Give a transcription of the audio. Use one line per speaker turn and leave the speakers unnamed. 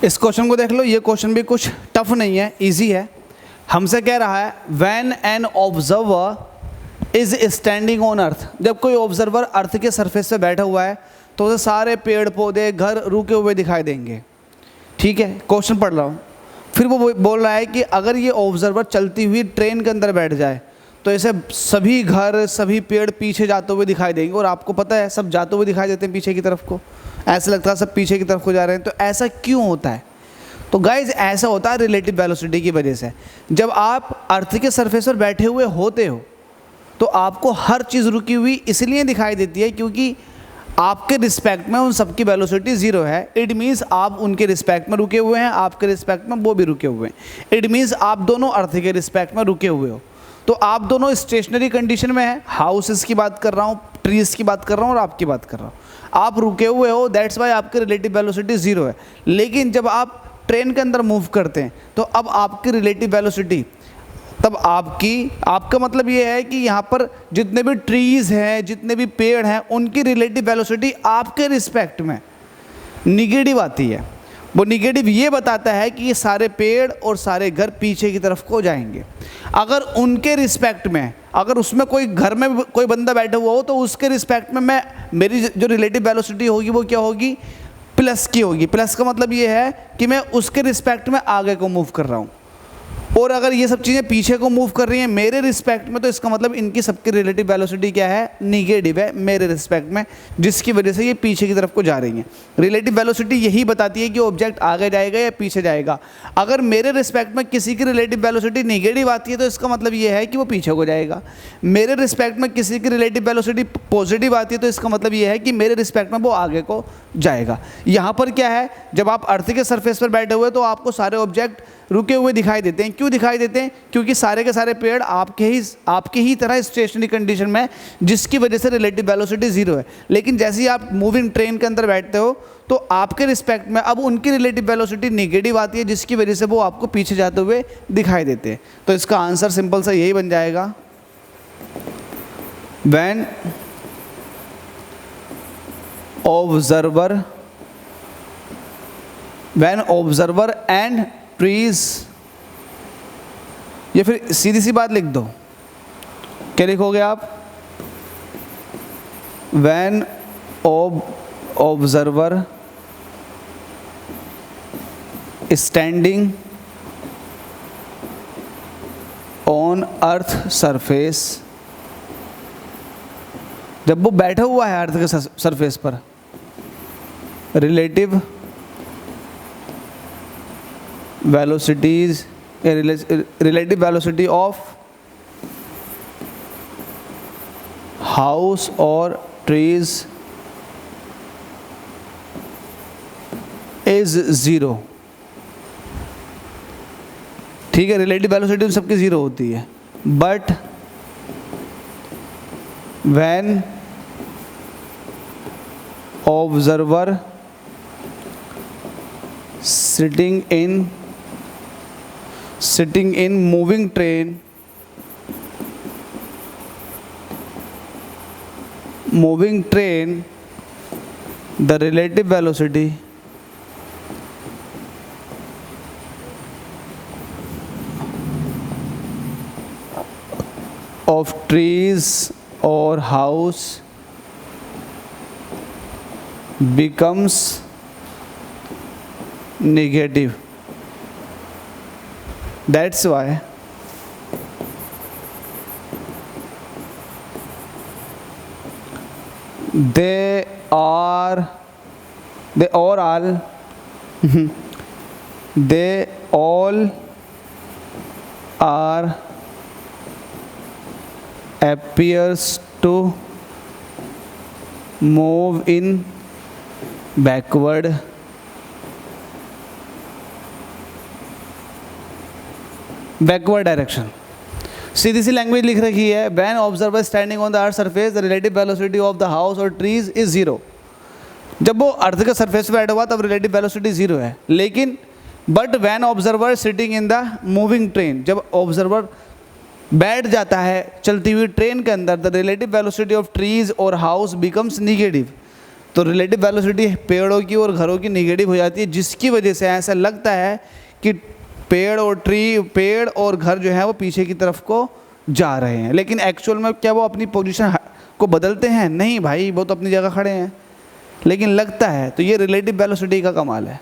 इस क्वेश्चन को देख लो, ये क्वेश्चन भी कुछ टफ नहीं है, इजी है। हमसे कह रहा है when an observer is standing on earth, जब कोई ऑब्जर्वर अर्थ के सरफेस पे बैठा हुआ है तो उसे सारे पेड़ पौधे घर रुके हुए दिखाई देंगे। ठीक है, क्वेश्चन पढ़ रहा हूँ। फिर वो बोल रहा है कि अगर ये ऑब्जर्वर चलती हुई ट्रेन के अंदर बैठ जाए तो ऐसे सभी घर सभी पेड़ पीछे जाते हुए दिखाई देंगे, और आपको पता है सब जाते हुए दिखाई देते हैं पीछे की तरफ को, ऐसा लगता है सब पीछे की तरफ को जा रहे हैं। तो ऐसा क्यों होता है? तो गाइज ऐसा होता है रिलेटिव वेलोसिटी की वजह से। जब आप अर्थ के सरफेस पर बैठे हुए होते हो तो आपको हर चीज़ रुकी हुई इसलिए दिखाई देती है क्योंकि आपके रिस्पेक्ट में उन सबकी वेलोसिटी ज़ीरो है। इट मीन्स आप उनके रिस्पेक्ट में रुके हुए हैं, आपके रिस्पेक्ट में वो भी रुके हुए हैं। इट मीन्स आप दोनों अर्थ के रिस्पेक्ट में रुके हुए हो। तो आप दोनों स्टेशनरी कंडीशन में हैं, हाउसेस की बात कर रहा हूँ, ट्रीज़ की बात कर रहा हूँ और आपकी बात कर रहा हूँ। आप रुके हुए हो, दैट्स वाई आपकी रिलेटिव वेलोसिटी ज़ीरो है। लेकिन जब आप ट्रेन के अंदर मूव करते हैं तो अब आपकी रिलेटिव वेलोसिटी, तब आपका मतलब ये है कि यहाँ पर जितने भी ट्रीज़ हैं, जितने भी पेड़ हैं, उनकी रिलेटिव वेलोसिटी आपके रिस्पेक्ट में निगेटिव आती है। वो निगेटिव ये बताता है कि ये सारे पेड़ और सारे घर पीछे की तरफ को जाएंगे। अगर उनके रिस्पेक्ट में, अगर उसमें कोई घर में कोई बंदा बैठा हुआ हो तो उसके रिस्पेक्ट में मेरी जो रिलेटिव वेलोसिटी होगी वो क्या होगी? प्लस की होगी। प्लस का मतलब ये है कि मैं उसके रिस्पेक्ट में आगे को मूव कर रहा हूँ। और अगर ये सब चीज़ें पीछे को मूव कर रही हैं मेरे रिस्पेक्ट में, तो इसका मतलब इनकी सबकी रिलेटिव वेलोसिटी क्या है? निगेटिव है मेरे रिस्पेक्ट में, जिसकी वजह से ये पीछे की तरफ को जा रही हैं। रिलेटिव वेलोसिटी यही बताती है कि ऑब्जेक्ट आगे जाएगा या पीछे जाएगा। अगर मेरे रिस्पेक्ट में किसी की रिलेटिव वेलोसिटी निगेटिव आती है तो इसका मतलब ये है कि वो पीछे को जाएगा। मेरे रिस्पेक्ट में किसी की रिलेटिव वेलोसिटी पॉजिटिव आती है तो इसका मतलब ये है कि मेरे रिस्पेक्ट में वो आगे को जाएगा। यहाँ पर क्या है, जब आप अर्थ के सरफेस पर बैठे हुए तो आपको सारे ऑब्जेक्ट रुके हुए दिखाई देते हैं। क्यों दिखाई देते हैं? क्योंकि सारे के सारे पेड़ आपके ही तरह स्टेशनरी कंडीशन में, जिसकी वजह से रिलेटिव वेलोसिटी ज़ीरो है। लेकिन जैसे ही आप मूविंग ट्रेन के अंदर बैठते हो तो आपके रिस्पेक्ट में अब उनकी रिलेटिव वेलोसिटी निगेटिव आती है, जिसकी वजह से वो आपको पीछे जाते हुए दिखाई देते हैं। तो इसका आंसर सिंपल सा यही बन जाएगा, व्हेन ऑब्जर्वर एंड ट्रीज, या फिर सीधी सी बात लिख दो, क्या लिखोगे आप? When observer standing on earth surface, जब वो बैठा हुआ है अर्थ के सरफेस पर, relative velocities, relative velocity of house or trees is zero। ठीक है, रिलेटिव वेलोसिटी उन सबकी ज़ीरो होती है। But when observer sitting in moving train, the relative velocity of trees or house becomes negative। That's why they all are appears to move in backward direction. सीधी सी language लिख रखी है, when observer standing on the earth surface the relative velocity of the house और trees is zero. जब वो अर्थ के surface पे बैठा हुआ तब रिलेटिव वेलोसिटी जीरो है। लेकिन but when observer sitting in the moving train, जब ऑब्जर्वर बैठ जाता है चलती हुई ट्रेन के अंदर, the relative velocity of trees और हाउस बिकम्स निगेटिव। तो रिलेटिव वेलोसिटी पेड़ों की और घरों की नेगेटिव हो जाती है, जिसकी वजह से ऐसा लगता है कि पेड़ और घर जो है वो पीछे की तरफ को जा रहे हैं, लेकिन एक्चुअल में क्या वो अपनी पोजीशन को बदलते हैं? नहीं भाई, वो तो अपनी जगह खड़े हैं, लेकिन लगता है। तो ये रिलेटिव वेलोसिटी का कमाल है।